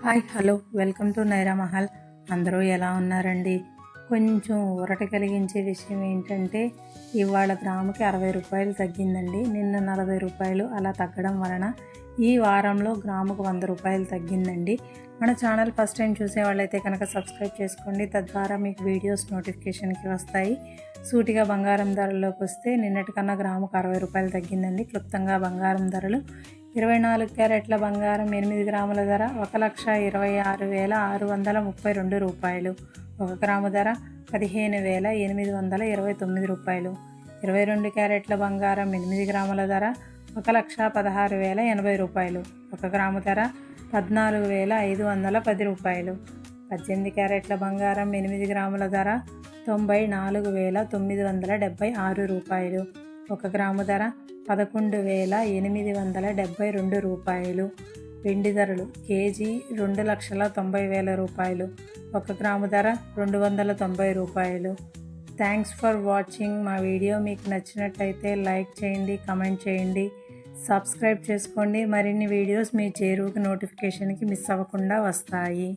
Hi hello welcome to Naira Mahal. అందరూ ఎలా ఉన్నారండి? కొంచెం ఊరట కలిగించే విషయం ఏంటంటే ఇవాళ గ్రాముకి 60 రూపాయలు తగ్గిందండి. నిన్న 40 రూపాయలు అలా తగ్గడం వలన ఈ వారంలో గ్రాముకు 100 రూపాయలు తగ్గిందండి. మన ఛానల్ ఫస్ట్ టైం చూసే వాళ్ళైతే కనుక సబ్స్క్రైబ్ చేసుకోండి. తద్వారా మీకు వీడియోస్ నోటిఫికేషన్కి వస్తాయి. సూటిగా బంగారం ధరల్లోకి వస్తే నిన్నటికన్నా గ్రాముకు 60 రూపాయలు తగ్గిందండి. క్లుప్తంగా బంగారం ధరలు 24 క్యారెట్ల బంగారం 8 గ్రాముల ధర 1,26,632 రూపాయలు. 1 గ్రాము ధర 15,829 రూపాయలు. 22 క్యారెట్ల బంగారం 8 గ్రాముల ధర 1,16,080 రూపాయలు. 1 గ్రాము ధర 14,510 రూపాయలు. 18 క్యారెట్ల బంగారం 8 గ్రాముల ధర 94,976 రూపాయలు. 1 గ్రాము ధర 11,872 రూపాయలు. వెండి ధరలు కేజీ 2,90,000 రూపాయలు. 1 గ్రాము ధర 290 రూపాయలు. Thanks for watching. మా వీడియో మీకు నచ్చినట్లయితే లైక్ చేయండి, కమెంట్ చేయండి, సబ్స్క్రైబ్ చేసుకోండి. మరిన్ని వీడియోస్ మీ చేరువుకి నోటిఫికేషన్కి మిస్ అవ్వకుండా వస్తాయి.